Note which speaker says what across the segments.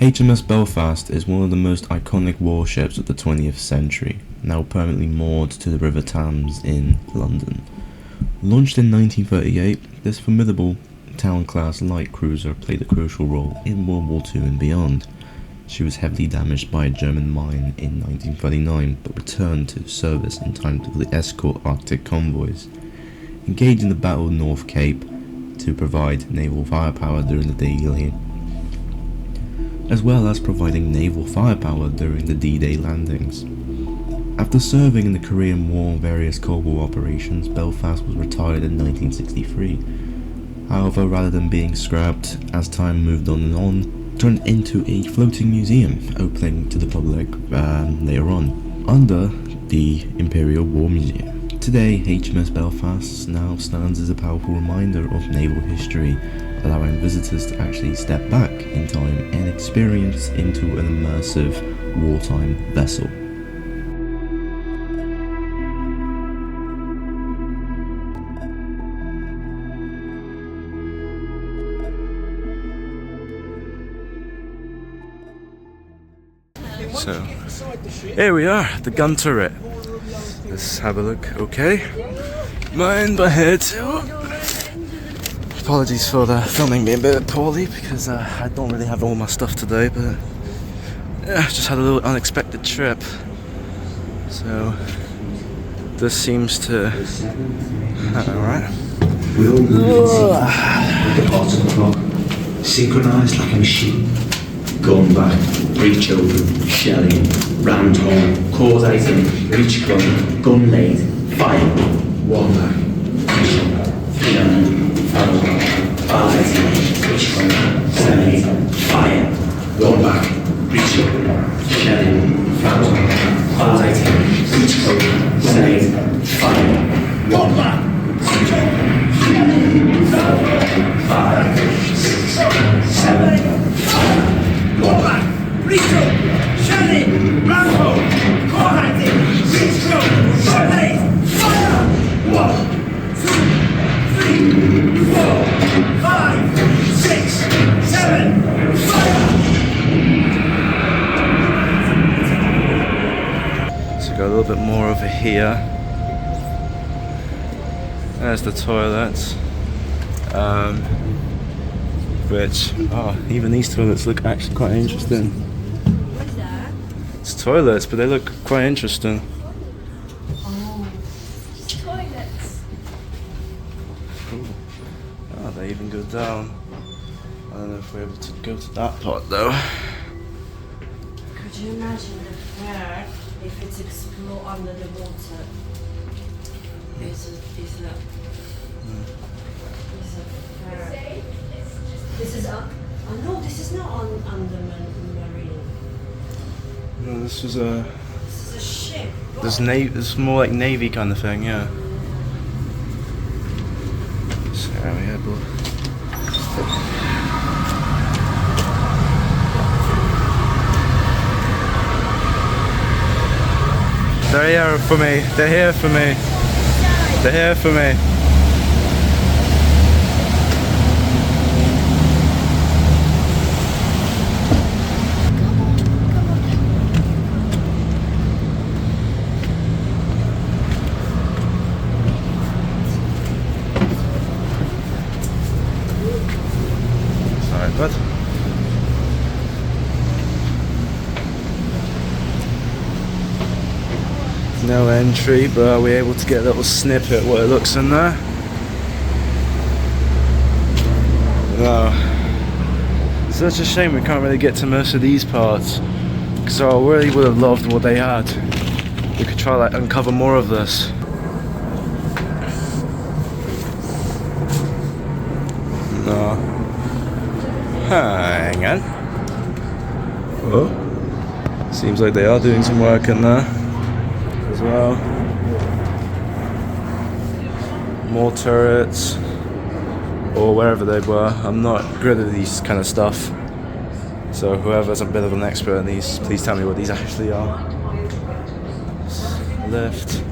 Speaker 1: HMS Belfast is one of the most iconic warships of the 20th century, now permanently moored to the River Thames in London. Launched in 1938, this formidable town-class light cruiser played a crucial role in World War II and beyond. She was heavily damaged by a German mine in 1939, but returned to service in time to escort Arctic convoys, engaged in the Battle of North Cape to provide naval firepower during the daily, as well as providing naval firepower during the D-Day landings. After serving in the Korean War and various Cold War operations, Belfast was retired in 1963. However, rather than being scrapped as time moved on and on, turned into a floating museum opening to the public later on, under the Imperial War Museum. Today, HMS Belfast now stands as a powerful reminder of naval history, allowing visitors to actually step back in time and experience into an immersive wartime vessel. So, here we are, the gun turret. Let's have a look. Okay, mine by head. Apologies for the filming being a bit poorly because I don't really have all my stuff today, but yeah, just had a little unexpected trip. So this seems to. Alright.
Speaker 2: We all move at the bottom clock, synchronised like a machine. Gun back, breech open, shelling, rammed home, cord item, breech gun, gun laid, fire. One back, shelling, fire, breech gun, seven, fire. One back, breech open, shelling, fire, cord item, breech gun, seven, fire. One back, shelling, 4, 5, 6, 7, fire. One back, breach up, shelling, rambo, core hiding, breach up, shelling, fire! 1, 2, 3, 4, 5, 6, 7, fire!
Speaker 1: So got a little bit more over here. There's the toilets. Which, even these toilets look actually quite interesting.
Speaker 3: What's that?
Speaker 1: It's toilets, but they look quite interesting.
Speaker 3: Oh, toilets.
Speaker 1: Ooh. Oh, they even go down. I don't know if we're able to go to that part though.
Speaker 3: Could you imagine the flare if it's explode under the water? Is a flare. This is no, this is not under marine.
Speaker 1: No, this is
Speaker 3: This is a ship.
Speaker 1: this is more like navy kind of thing, yeah. So yeah, they're here for me. They're here for me. They're here for me. But no entry, but we're able to get a little snippet what it looks in there. No, it's such a shame we can't really get to most of these parts, because I really would have loved what they had. We could try like uncover more of this. No. Hang on. Oh, seems like they are doing some work in there as well. More turrets, or wherever they were. I'm not good at these kind of stuff, so whoever's a bit of an expert in these, please tell me what these actually are. Lift.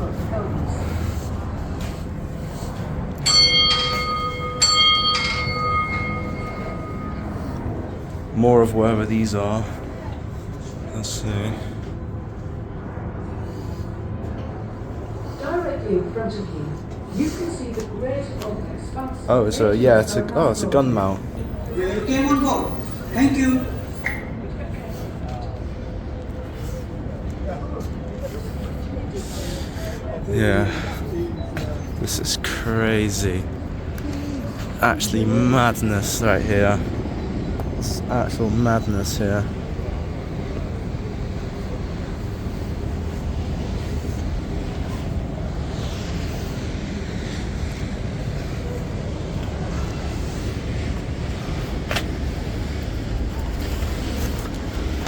Speaker 1: more of wherever these are. Let's see.
Speaker 4: Directly in front of you, you can see the great open expanse.
Speaker 1: Oh, it's a it's a gun mount.
Speaker 5: You came on board. Thank you.
Speaker 1: Yeah, this is crazy. Actually madness right here. It's actual madness here.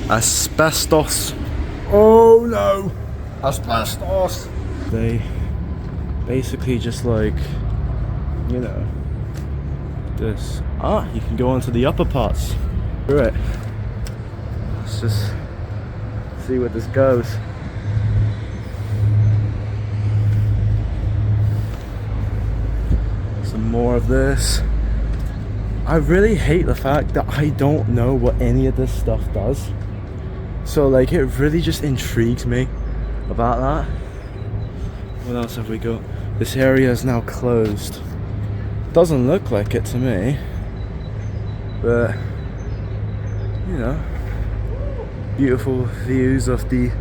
Speaker 1: Asbestos. Oh no! Asbestos! They basically just like, you know, this. Ah, you can go onto the upper parts. Screw it. Let's just see where this goes. Some more of this. I really hate the fact that I don't know what any of this stuff does. So like, it really just intrigues me about that. What else have we got? This area is now closed. Doesn't look like it to me, but you know, beautiful views of the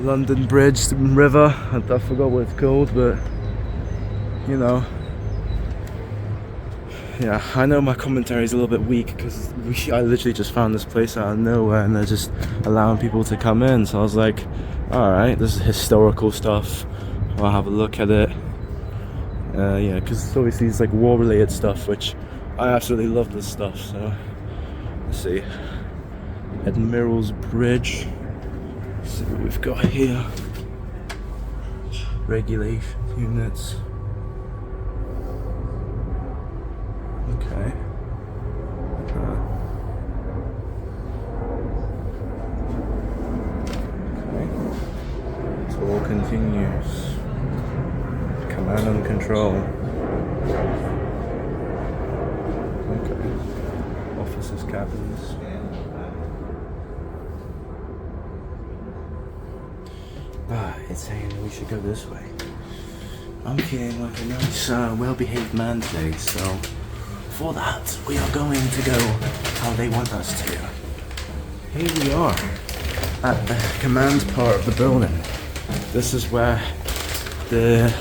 Speaker 1: London Bridge River. I forgot what it's called, but you know, yeah, I know my commentary is a little bit weak because I literally just found this place out of nowhere and they're just allowing people to come in. So I was like, alright, this is historical stuff. I'll have a look at it. Yeah, because obviously it's like war related stuff, which I absolutely love this stuff. So let's see. Admiral's Bridge. Let's see what we've got here. Regulation units. Okay. Okay. Tour continues. Command and control. Okay. Officers' cabins. Ah, it's saying we should go this way. I'm feeling like a nice, well-behaved man today, so for that, we are going to go how they want us to. Here we are at the command part of the building. This is where the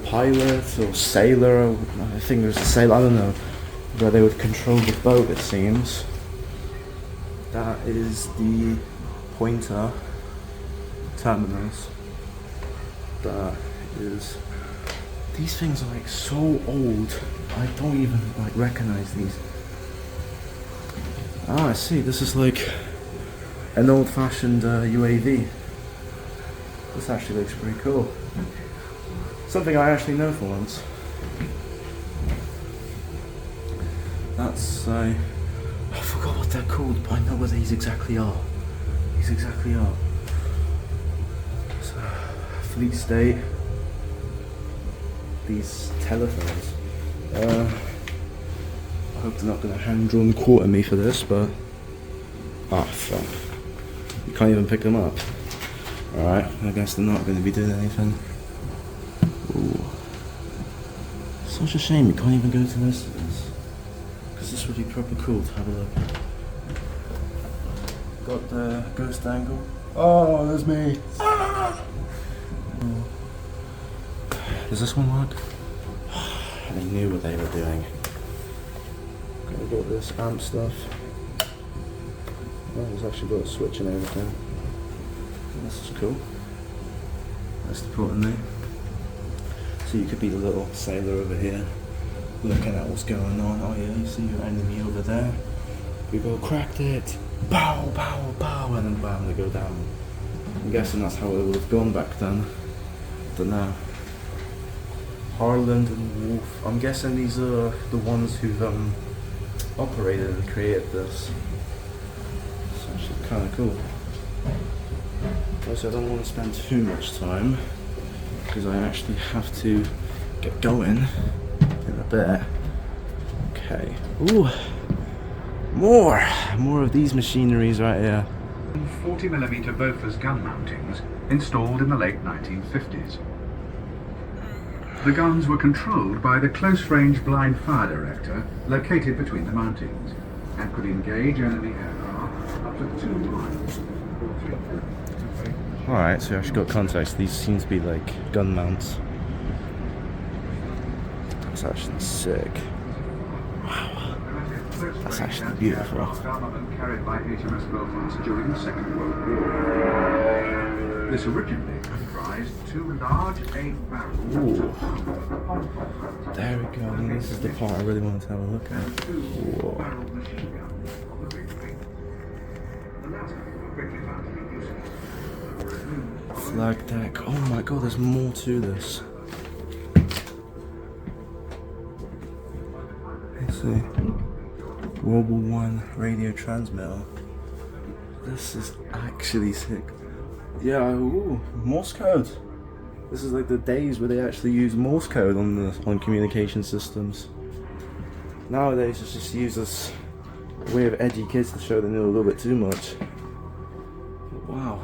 Speaker 1: pilot or sailor, or I think it was a sailor, I don't know, where they would control the boat, it seems. That is the pointer terminals. That is, these things are like so old, I don't even like recognize these. Ah, I see, this is like an old-fashioned UAV. This actually looks pretty cool. Something I actually know for once. That's I forgot what they're called, but I know what these exactly are. These exactly are. So, Fleet State. These telephones. I hope they're not going to hand-drawn quarter me for this, but ah, fuck. You can't even pick them up. Alright, I guess they're not going to be doing anything. Ooh. Such a shame you can't even go to this. Because this would be proper cool to have a look. Got the ghost angle. Oh, there's me. Ah! Does this one work? They knew what they were doing. Okay, we got this amp stuff. Oh, there's actually got a switch and everything. This is cool. That's the put in there. So you could be the little sailor over here, looking at what's going on. Oh yeah, you see your enemy over there. We go, cracked it. Bow, bow, bow, and then bam, they go down. I'm guessing that's how it would have gone back then. Don't know. Harland and Wolf. I'm guessing these are the ones who've operated and created this. It's actually kind of cool. Also, I don't want to spend too much time because I actually have to get going in a bit. Okay. Ooh, More of these machineries right here.
Speaker 6: 40mm Bofors gun mountings installed in the late 1950s. The guns were controlled by the close-range blind fire director located between the mountings and could engage enemy aircraft up to 2 miles.
Speaker 1: Alright, so I actually got context. These seem to be like gun mounts. That's actually sick. Wow. That's actually beautiful.
Speaker 6: Carried by HMS Belfast during the Second World War. This originally comprised 2 large 8-barrel.
Speaker 1: Ooh. There we go. I mean, this is the part I really wanted to have a look at. Whoa. Flag deck. Oh my god, there's more to this. Let's see. World War I radio transmitter. This is actually sick. Yeah, ooh, Morse code. This is like the days where they actually use Morse code on communication systems. Nowadays it's just used as a way of edgy kids to show they know a little bit too much. Wow.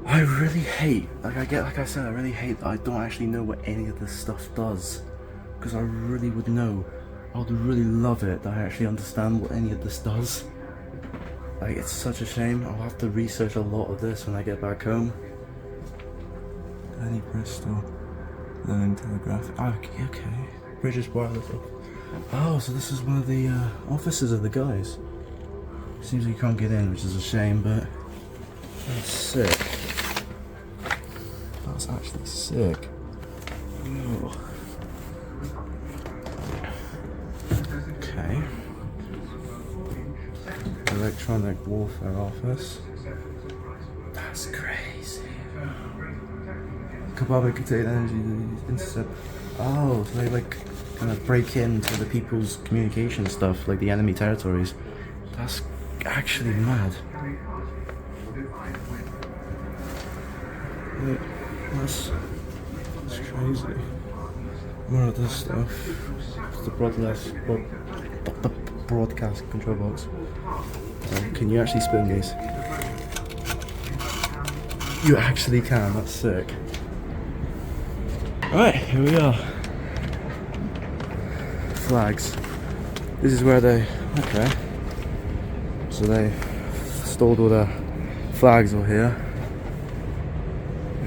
Speaker 1: I really hate, like I said, I really hate that I don't actually know what any of this stuff does. Because I really would know. I would really love it that I actually understand what any of this does. Like, it's such a shame. I'll have to research a lot of this when I get back home. Danny Bristol, Learning Telegraph. Oh, okay. British Wireless. Oh, so this is one of the offices of the guys. Seems like you can't get in, which is a shame, but that's sick. That's actually sick. Ew. Okay. Electronic Warfare Office. That's crazy. COPIC contain energy intercept. Oh, so they like kind of break into the people's communication stuff, like the enemy territories. That's actually mad. Wait, that's crazy. More of this stuff. It's the broadcast control box. Can you actually spin these? You actually can, that's sick. Right, here we are. Flags. This is where they, okay. So they stored all the flags over here.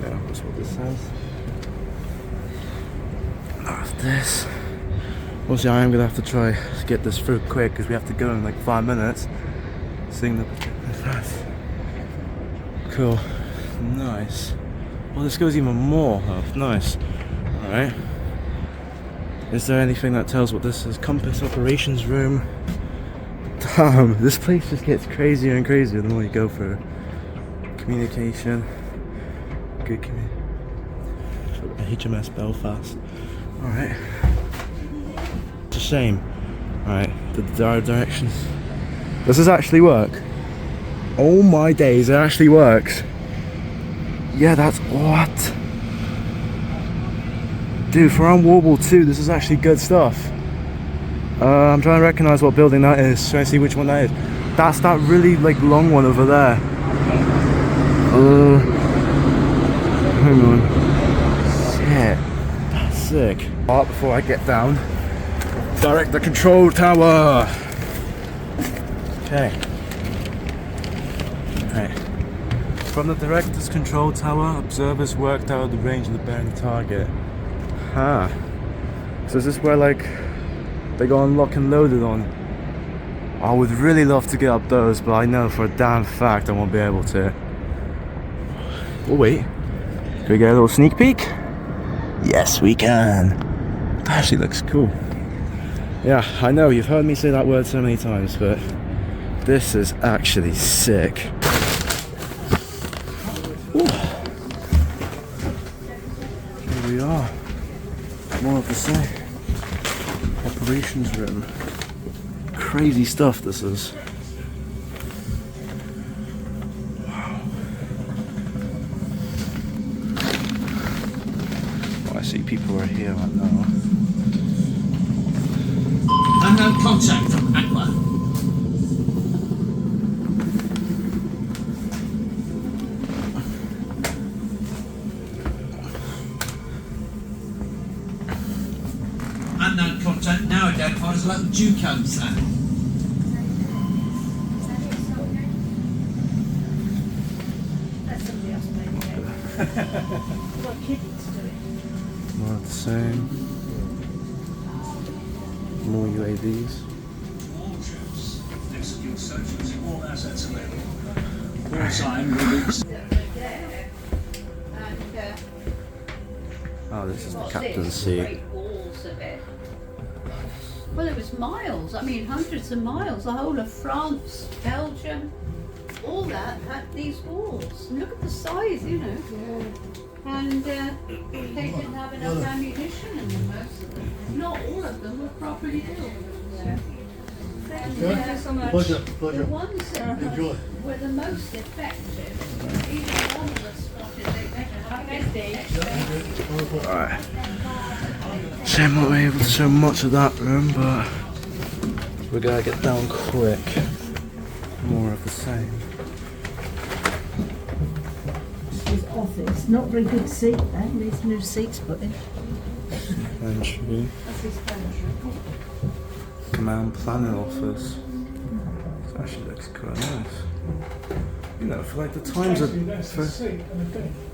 Speaker 1: Yeah, that's what this says. After this. Obviously I am going to have to try to get this through quick because we have to go in like 5 minutes. Seeing the cool. Nice. Well, this goes even more up. Nice. Alright. Is there anything that tells what this is? Compass operations room. Damn, this place just gets crazier and crazier the more you go through. Communication. Good communication. HMS Belfast. Alright. It's a shame. Alright, the directions. Does this actually work? Oh my days, it actually works. Yeah, that's what? Dude, for around World War II, this is actually good stuff. I'm trying to recognize what building that is, trying to see which one that is. That's that really like long one over there. Hang on. Shit, that's sick. Right, before I get down, direct the control tower. Okay. Right. From the director's control tower, observers worked out the range of the bearing target. Ah. So is this where like they got unlocked and loaded on? I would really love to get up those, but I know for a damn fact I won't be able to. Oh wait. Can we get a little sneak peek? Yes, we can. That actually looks cool. Yeah, I know you've heard me say that word so many times, but this is actually sick. Ooh. Here we are. More of the same. Operations room. Crazy stuff this is. Wow. Oh, I see people are here right now.
Speaker 7: Contact from Aqua. Unknown contact now identified as a local Duco, sir.
Speaker 3: That's somebody else maybe. I've got kids to do it.
Speaker 1: More of the same. More UAVs.
Speaker 7: Execute search using all assets available. All time release.
Speaker 1: Oh, this is the captain's seat.
Speaker 8: Great walls of it. Well, it was miles. I mean, hundreds of miles. The whole of France, Belgium, all that had these walls. And look at the size, you know. And they didn't have enough ammunition in them, most of them. Not all of them were properly built.
Speaker 3: Thank you so much.
Speaker 9: Pleasure.
Speaker 8: The ones that
Speaker 9: Enjoy.
Speaker 8: were the most effective, even one of us spotted they better have
Speaker 1: Alright. Shame not able to show much of that room, but we gotta get down quick. More of the same.
Speaker 3: His office, not very good seat there, needs new seats put in.
Speaker 1: Entry.
Speaker 3: That's his pantry.
Speaker 1: Command planning office. This actually looks quite nice. You know, for like the times of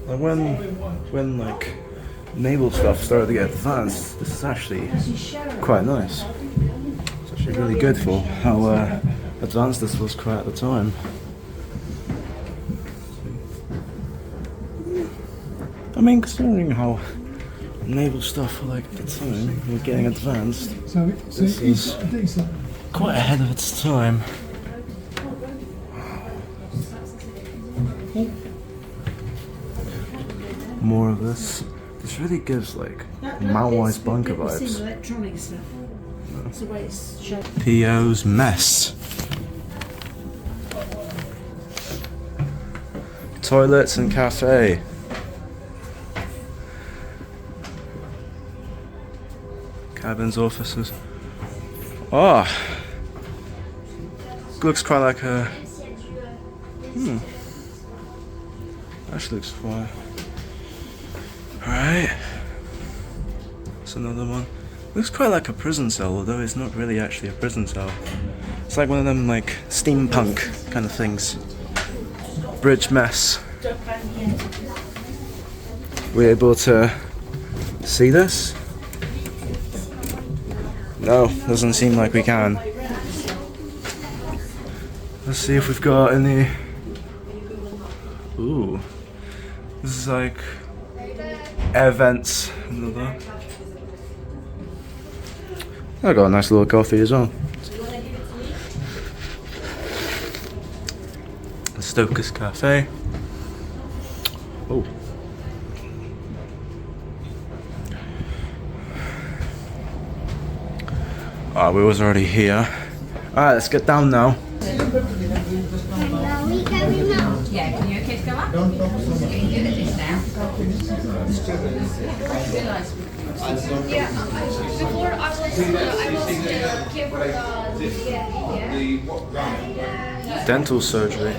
Speaker 1: like when like naval stuff started to get advanced, this is actually quite nice. It's actually really good for how advanced this was quite at the time. I mean, considering how naval stuff like at the time were getting advanced, this is quite ahead of its time. More of this. This really gives like Maoist bunker vibes.
Speaker 3: Electronic stuff. That's the way it's shown.
Speaker 1: PO's mess. Toilets and cafe. Cabins, offices. Oh! Looks quite like a... Actually looks fine. Alright. That's another one. Looks quite like a prison cell, although it's not really actually a prison cell. It's like one of them like steampunk kind of things. Bridge mess. We're able to see this? No, doesn't seem like we can. Let's see if we've got any... Ooh. This is like... air vents. I got a nice little coffee as well. The Stoker's Cafe. Oh. Ah, we was already here. Alright, let's get down now.
Speaker 8: Yeah, can your kids go up? Getting good at this now.
Speaker 10: Yeah, before I was care for the
Speaker 1: Dental surgery.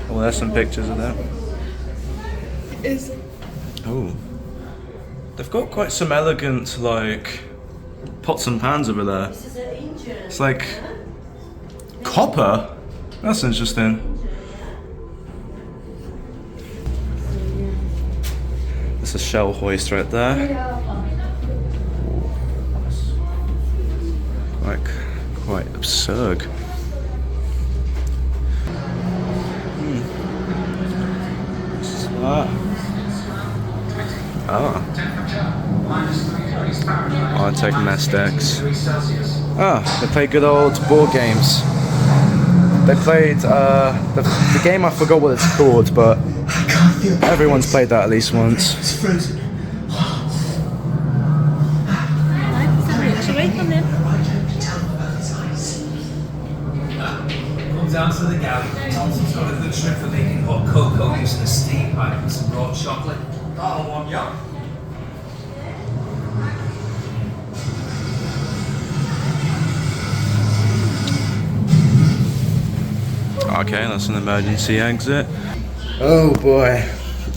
Speaker 1: Oh, there's some pictures of that. Oh. They've got quite some elegant, like, pots and pans over there. It's like copper. That's interesting. There's a shell hoist right there. Quite absurd. What's that? Oh, HMS decks. Ah, they play good old board games. They played the game, I forgot what it's called, but everyone's played that at least once.
Speaker 2: It's frozen.
Speaker 11: Come down to the galley. Thompson's got a good trick for making hot cocoa using a steam pipe and some raw chocolate. That'll warm you up.
Speaker 1: Okay, that's an emergency exit.
Speaker 9: Oh boy,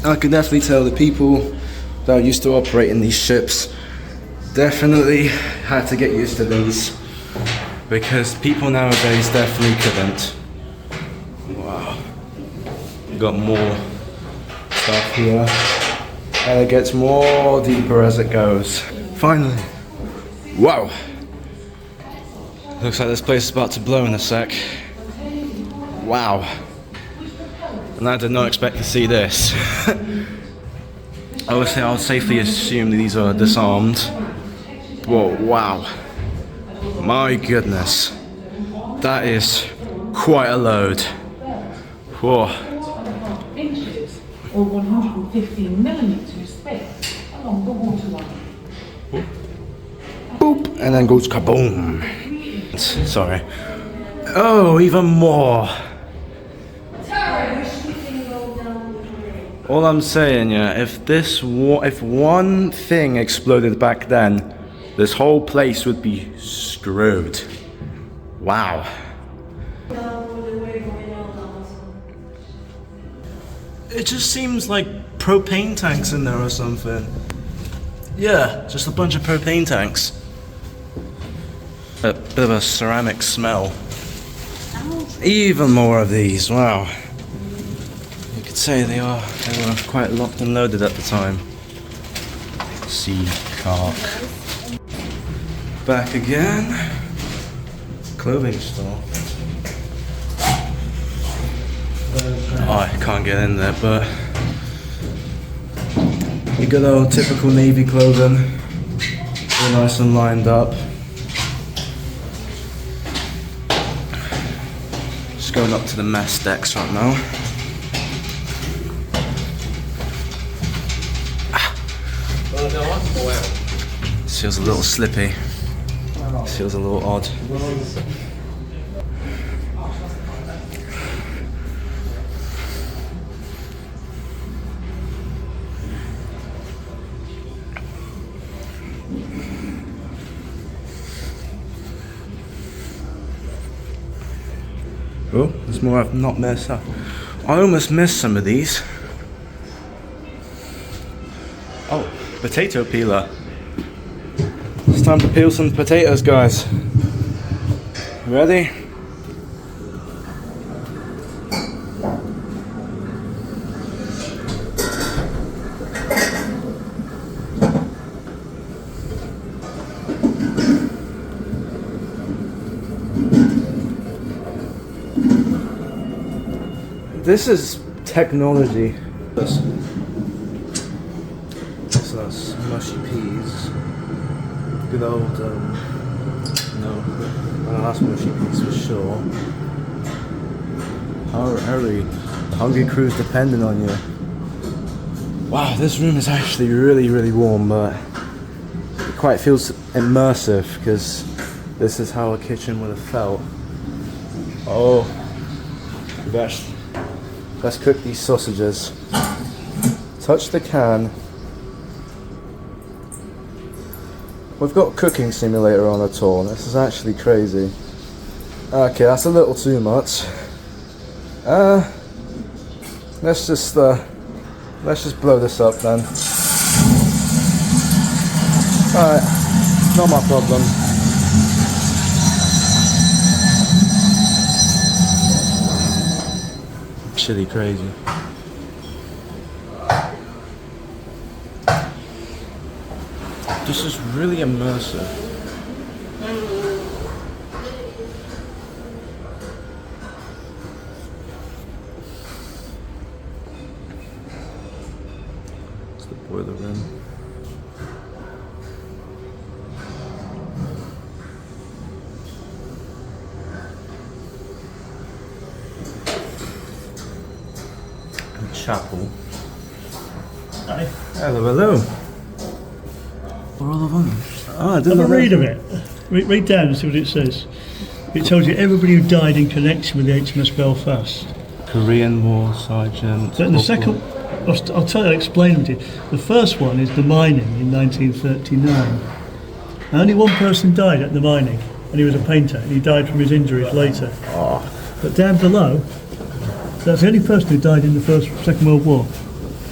Speaker 9: I can definitely tell the people that are used to operating these ships definitely had to get used to these, because people nowadays definitely couldn't. Wow. Got more stuff here, and it gets more deeper as it goes. Finally. Wow. Looks like this place is about to blow in a sec. Wow. And I did not expect to see this. Obviously, I would safely assume that these are disarmed. Whoa, wow. My goodness. That is quite a load. Whoa.
Speaker 4: Inches or 115 millimeters thick along the waterline.
Speaker 9: Boop, and then goes kaboom. Sorry. Oh, even more. All I'm saying, yeah, if one thing exploded back then, this whole place would be screwed. Wow. It just seems like propane tanks in there or something. Yeah, just a bunch of propane tanks. A bit of a ceramic smell. Even more of these, wow. You could say they were quite locked and loaded at the time. Sea cark. Back again. Clothing store. Oh, I can't get in there, but your good old typical Navy clothing. All nice and lined up. Just going up to the mess decks right now. This feels a little slippy. This feels a little odd. Oh, there's more I've not messed up. I almost missed some of these. Oh, potato peeler. It's time to peel some potatoes, guys. Ready? This is technology. This is mushy peas. Good old, no, that's mushy peas for sure. Hurry, the hungry crew's depending on you. Wow, this room is actually really, really warm, but it quite feels immersive because this is how a kitchen would have felt. Oh, let's cook these sausages. Touch the can. We've got a cooking simulator on at all. This is actually crazy. Okay, that's a little too much. Let's just blow this up then. Alright, not my problem. Chili crazy. This is really immersive. It's the boiler room. Chapel.
Speaker 7: Hi.
Speaker 9: Hello, hello. What are all of them? Oh, I didn't
Speaker 7: Have a
Speaker 9: know
Speaker 7: read
Speaker 9: that.
Speaker 7: of it. Read down and see what it says. It tells you everybody who died in connection with the HMS Belfast.
Speaker 9: Korean War Sergeant.
Speaker 7: But in the second, I'll tell you, I'll explain them to you. The first one is the mining in 1939. Only one person died at the mining, and he was a painter, and he died from his injuries later.
Speaker 9: Oh.
Speaker 7: But down below, That's the only person who died in the Second World War.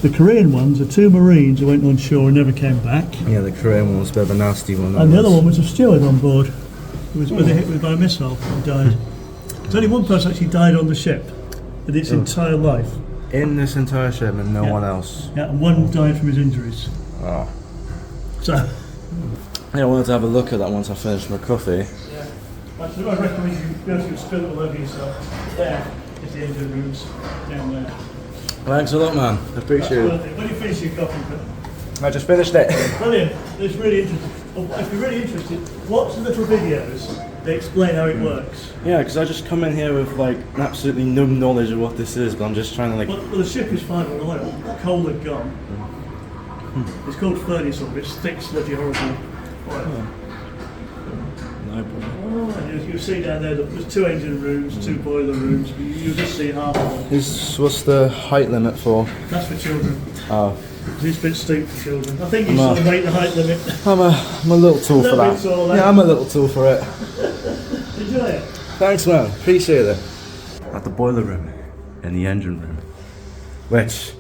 Speaker 7: The Korean ones are 2 Marines who went on shore and never came back.
Speaker 9: Yeah, the Korean one was a bit of a nasty one.
Speaker 7: And the other one was a steward on board who was hit by a missile and died. There's only one person actually died on the ship in its entire life.
Speaker 9: In this entire ship and no one else?
Speaker 7: Yeah, and one died from his injuries.
Speaker 9: Oh.
Speaker 7: So...
Speaker 9: Yeah, I wanted to have a look at that once I finished my coffee.
Speaker 7: Yeah. Actually, I recommend you go to spill it all over yourself. There is the engine rooms, down there.
Speaker 9: Thanks a lot, man. I appreciate it.
Speaker 7: When you finish your coffee,
Speaker 9: I just finished it.
Speaker 7: brilliant. It's really interesting. If you're really interested, watch the little videos. They explain how it works.
Speaker 9: Yeah, because I just come in here with like absolutely no knowledge of what this is, but I'm just trying to like...
Speaker 7: Well, the ship is fine on oil. Coal had gone. It's called furnace oil. It's thick, sludgy, horrible oil.
Speaker 9: No problem.
Speaker 7: And you see down there that there's 2 engine rooms, 2 boiler rooms, but you just see half of them.
Speaker 9: What's the height limit for?
Speaker 7: That's for children.
Speaker 9: Oh.
Speaker 7: It's a bit steep for children. I think you sort of make the height limit.
Speaker 9: I'm a little tall for that.
Speaker 7: Tall,
Speaker 9: yeah, I'm a little tall for it.
Speaker 7: Enjoy it.
Speaker 9: Thanks, man. Appreciate it. At the boiler room, in the engine room, which,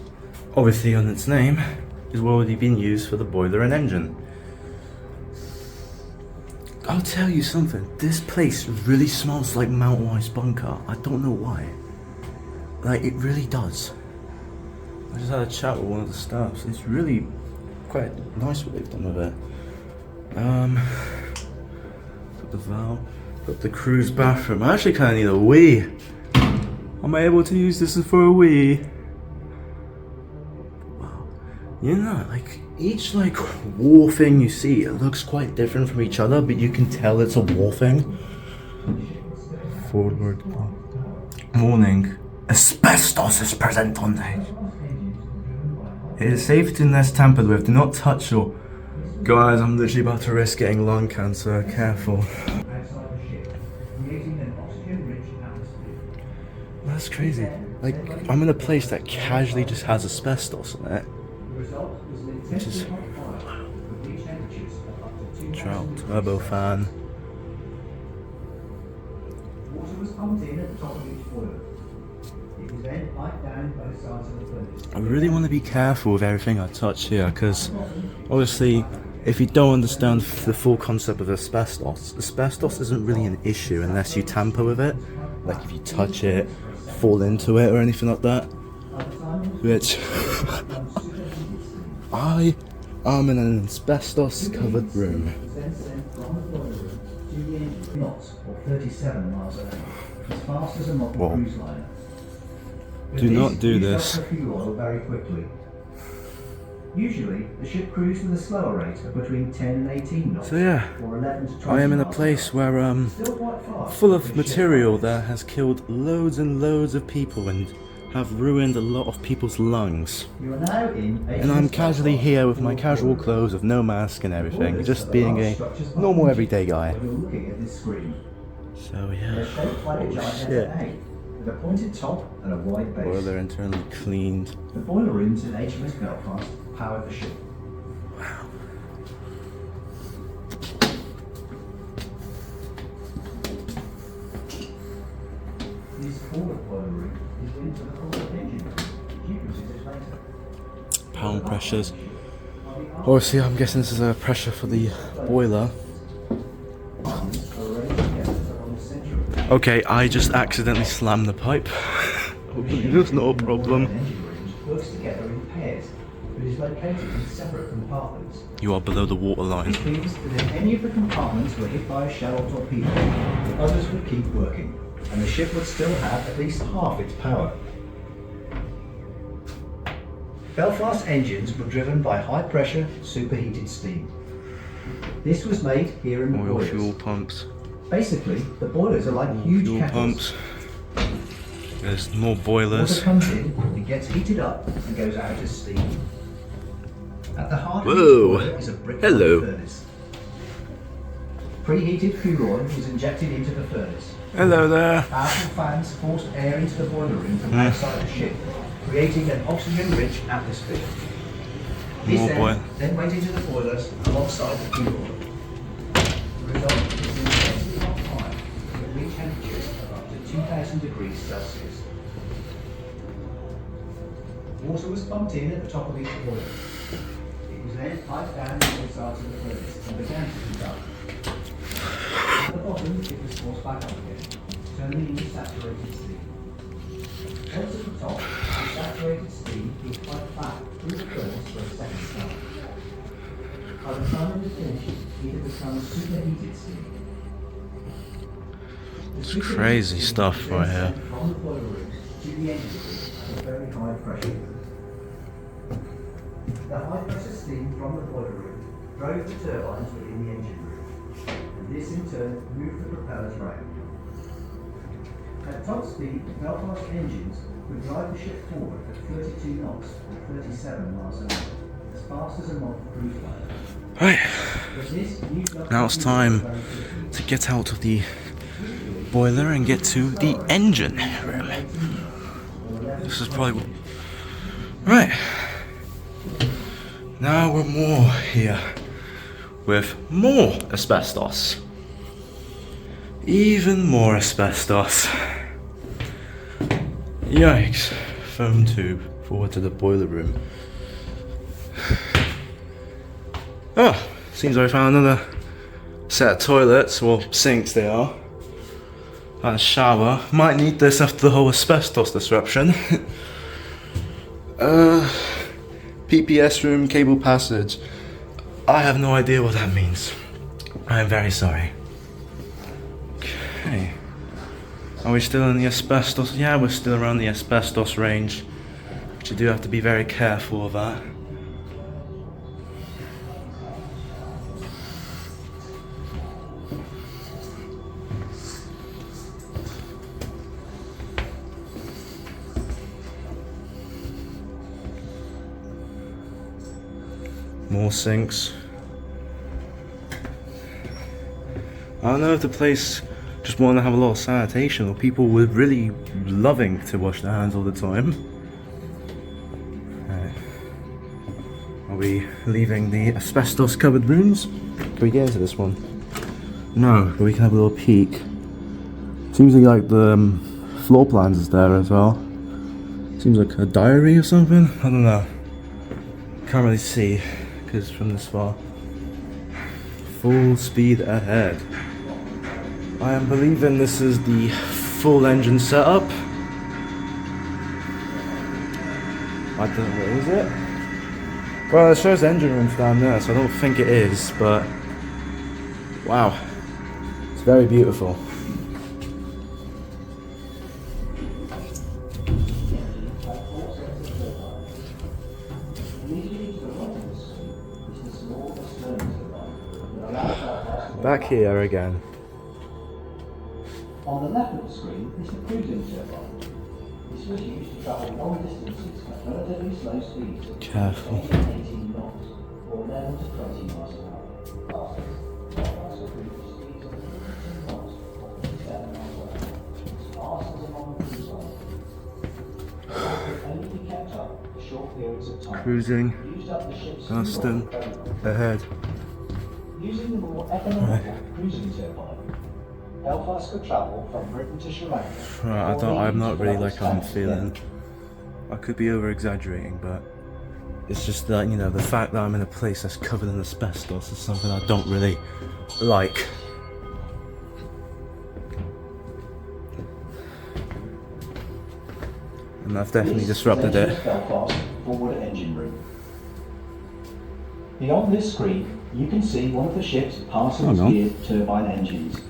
Speaker 9: obviously on its name, is already been used for the boiler and engine. I'll tell you something, this place really smells like Mount Wise Bunker. I don't know why. Like, it really does. I just had a chat with one of the staffs. It's really quite nice what they've done with it. Got the valve, got the crew's bathroom. I actually kind of need a wee. Am I able to use this for a wee? Wow. You know, like, each like war thing you see, it looks quite different from each other, but you can tell it's a war thing. Forward. Warning. Asbestos is present on it. It is safe unless tampered with. Do not touch or... Guys, I'm literally about to risk getting lung cancer. Careful. That's crazy. Like, I'm in a place that casually just has asbestos in it. Which is... Trout, turbo fan.
Speaker 2: Water was pumped in at the top of each boiler. It was then piped down both sides of the furnace.
Speaker 9: I really want to be careful with everything I touch here, because obviously if you don't understand the full concept of asbestos isn't really an issue unless you tamper with it. Like if you touch it, fall into it or anything like that. Which I am in an asbestos covered room. Whoa. Do not do this.
Speaker 2: Very quickly. Usually, the ship cruised with a slower rate of between 10 and 18 knots.
Speaker 9: So yeah,
Speaker 2: or 11 to 20
Speaker 9: I am in a
Speaker 2: knots.
Speaker 9: place where full of material that has killed loads and loads of people and have ruined a lot of people's lungs.
Speaker 2: You are now in
Speaker 9: And I'm casually here with my casual clothes with no mask and everything, just being a normal everyday guy. So yeah, holy shit.
Speaker 2: With a pointed top and a wide base.
Speaker 9: Boiler internally cleaned.
Speaker 2: The boiler rooms in HMS Belfast power the ship.
Speaker 9: Wow.
Speaker 2: This forward boiler room is linked to the forward engine room. You can see this later.
Speaker 9: Pound pressures. Obviously, I'm guessing this is a pressure for the boiler. Okay, I just accidentally slammed the pipe. There's no problem.
Speaker 2: Works together in pairs, but is located in separate compartments.
Speaker 9: You are below the water line.
Speaker 2: This means that if any of the compartments were hit by a shell or torpedo, the others would keep working, and the ship would still have at least half its power. Belfast engines were driven by high-pressure, superheated steam. This was made here in the
Speaker 9: Oil
Speaker 2: boilers.
Speaker 9: fuel pumps.
Speaker 2: Basically, the boilers are like huge
Speaker 9: Fuel
Speaker 2: kettles.
Speaker 9: pumps. There's more boilers.
Speaker 2: Water comes in, it gets heated up, and goes out as steam. At the heart of each
Speaker 9: Whoa.
Speaker 2: boiler is a brick
Speaker 9: Hello.
Speaker 2: furnace. Preheated fuel oil is injected into the furnace.
Speaker 9: Hello there.
Speaker 2: Powerful fans force air into the boiler room from outside the ship, creating an oxygen-rich atmosphere. This
Speaker 9: More
Speaker 2: air
Speaker 9: boil.
Speaker 2: then went into the boilers alongside the fuel oil. The result is an intensely hot fire with reach temperatures of up to 2000 degrees Celsius.
Speaker 12: Water was pumped in at the top of each boiler. It was then piped down the both sides of the furnace and began to heat up. At the bottom, it was forced back up again, turning into saturated steam. Once at the top, the saturated steam is piped back through the furnace for a second time. By the time it was finished, it had become superheated steam.
Speaker 1: It's crazy stuff right here.
Speaker 12: From the boiler room to the engine room at a very high pressure. The high pressure steam from the boiler room drove the turbines within the engine room, and this in turn moved the propellers round. At top speed, Belfast engines would drive the ship forward at 32 knots or 37 miles an hour, as fast as a model cruise liner.
Speaker 1: Right, now it's time to get out of the boiler and get to the engine room. This is probably... Right, now we're more here with more asbestos. Even more asbestos. Yikes. Foam tube forward to the boiler room. Oh, seems like I found another set of toilets, or sinks they are. And a shower. Might need this after the whole asbestos disruption. PPS room, cable passage. I have no idea what that means. I am very sorry. Okay. Are we still in the asbestos? Yeah, we're still around the asbestos range. But you do have to be very careful of that. More sinks. I don't know if the place just wanted to have a lot of sanitation, or people were really loving to wash their hands all the time. Are we leaving the asbestos covered rooms? Can we get into this one? No, but we can have a little peek. Seems like the floor plans is there as well. Seems like a diary or something. I don't know. Can't really see because from this far. Full speed ahead. I am believing this is the full engine setup. I don't know, is it? Well, it shows engine rooms down there, so I don't think it is, but wow, it's very beautiful. Back here again.
Speaker 12: On the left of the screen is the cruising turbine. This was used to travel long distances at relatively slow speeds of
Speaker 1: Careful.
Speaker 12: 18 knots or 11 to 20 miles an hour. Also cruise speeds of 15 knots or 57 miles an hour, as fast as a modern cruise liner. It could only be kept up for short periods of time.
Speaker 1: Cruising.
Speaker 12: Used up the ship's
Speaker 1: Aston ahead.
Speaker 12: Using the more economical cruising turbine, Belfast could travel from Britain to Sri Lanka.
Speaker 1: Right, I'm not really like how I'm feeling. I could be over exaggerating, but it's just that, you know, the fact that I'm in a place that's covered in asbestos is something I don't really like. And I've definitely disrupted it.
Speaker 12: Belfast forward engine room. Beyond this screen, you can see one of the ship's Parsons geared turbine engines.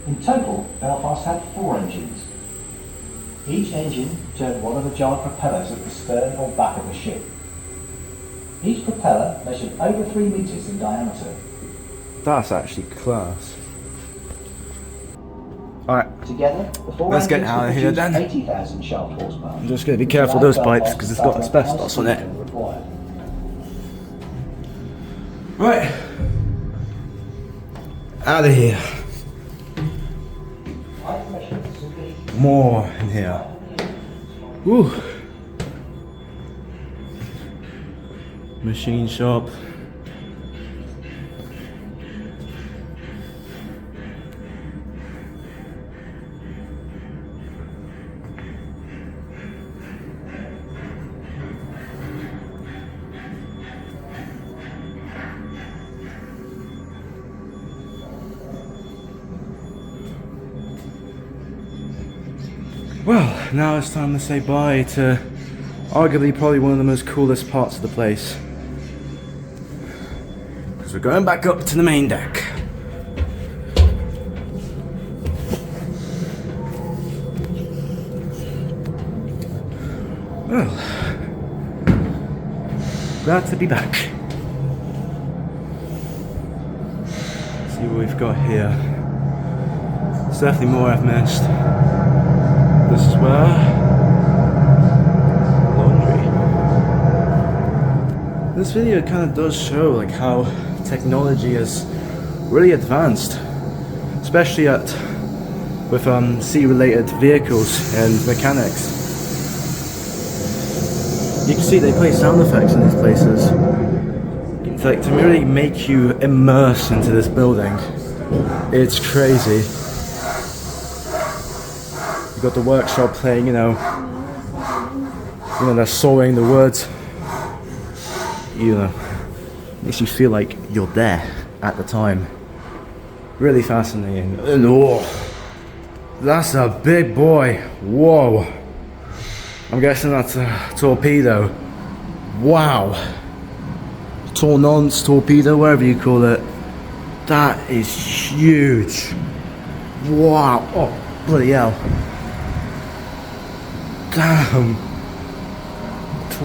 Speaker 12: In total, Belfast had 4 engines. Each engine turned one of the giant propellers at the stern or back of the ship. Each propeller measured over 3 meters in diameter.
Speaker 1: That's actually class. Alright,
Speaker 12: Together, the 4
Speaker 1: let's get
Speaker 12: engines
Speaker 1: out of here
Speaker 12: could produce
Speaker 1: then.
Speaker 12: 80,000 shaft horsepower.
Speaker 1: I'm just going to be careful of those pipes because it's got asbestos on it. Right, out of here. More in here. Woo. Machine shop.
Speaker 9: Well, now it's time to say bye to arguably probably one of the most coolest parts of the place. Because we're going back up to the main deck. Well, glad to be back. Let's see what we've got here. There's definitely more I've missed. This is where laundry. This video kind of does show like how technology has really advanced, especially with sea-related vehicles and mechanics. You can see they play sound effects in these places. It's like to really make you immerse into this building. It's crazy. You've got the workshop playing, you know, they're sawing the wood. You know, makes you feel like you're there at the time. Really fascinating. And oh, that's a big boy. Whoa. I'm guessing that's a torpedo. Wow. Tournance, torpedo, whatever you call it. That is huge. Wow. Oh, bloody hell. Damn.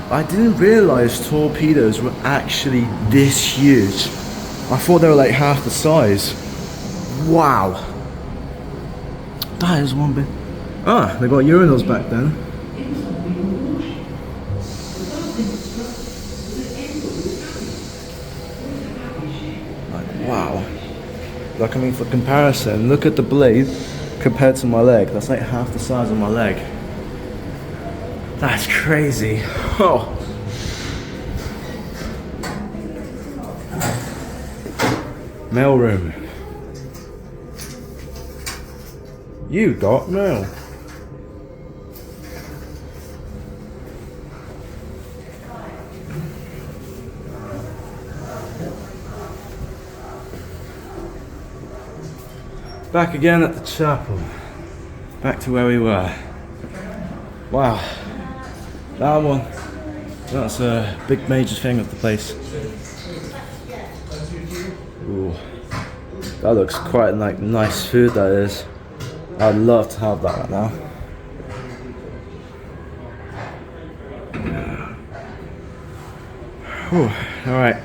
Speaker 9: I didn't realise torpedoes were actually this huge. I thought they were like half the size. Wow. That is one bit. Ah, they got urinals back then. Wow. Like, I mean, for comparison, look at the blade compared to my leg. That's like half the size of my leg. That's crazy. Oh. Mail room. You got mail. Back again at the chapel. Back to where we were. Wow. That one. That's a big major thing of the place. Ooh. That looks quite like nice food, that is. I'd love to have that right now. Whew. Alright.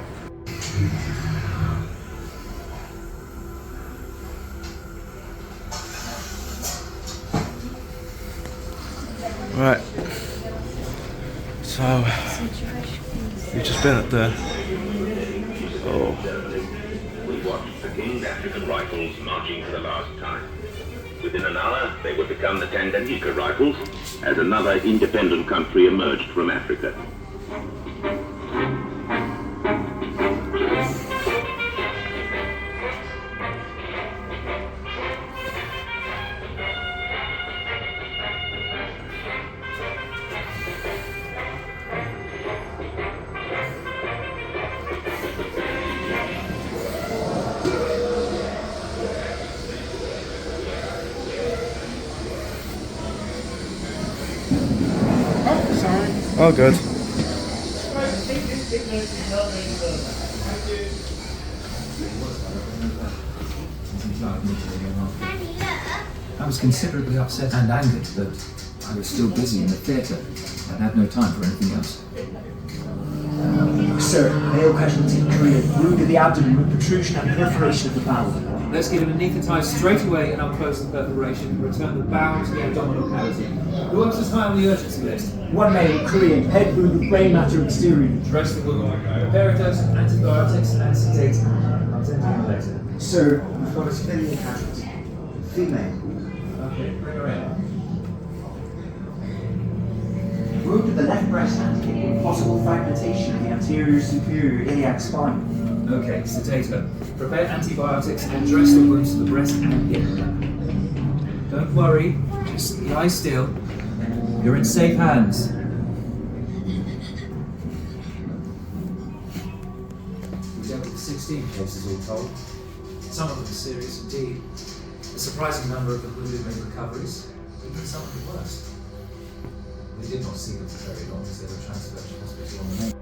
Speaker 9: Right. So, we've just been at the... Oh.
Speaker 13: We watched the King's African rifles marching for the last time. Within an hour, they would become the Tanganyika rifles as another independent country emerged from Africa.
Speaker 9: Oh, good.
Speaker 11: I was considerably upset and angered that I was still busy in the theatre and had no time for anything else.
Speaker 12: Sir, male casualty in Korea, wound in the abdomen with protrusion and perforation of the bowel.
Speaker 11: Let's get him anaesthetized straight away and I'll close the perforation and return the bowel to the abdominal cavity. Who else is high on the urgency list?
Speaker 12: One male, Korean, head wound with brain matter exterior.
Speaker 11: Dress the wound. Prepare a dose of antibiotics and sedate him. I'll send you a letter.
Speaker 12: Sir, we've got a civilian casualty. Female.
Speaker 11: Okay, bring her in.
Speaker 12: Wound to the left breast and hip with possible fragmentation of the anterior superior iliac spine.
Speaker 11: Okay, sedate her. Prepare antibiotics and dress the wounds to the breast and hip. Don't worry, just lie still. You're in safe hands. We dealt with 16 cases all told. Some of them serious indeed. A surprising number of them wounded made recoveries. even some of the worst. They did not see them for very long as they were transferred to hospital on the main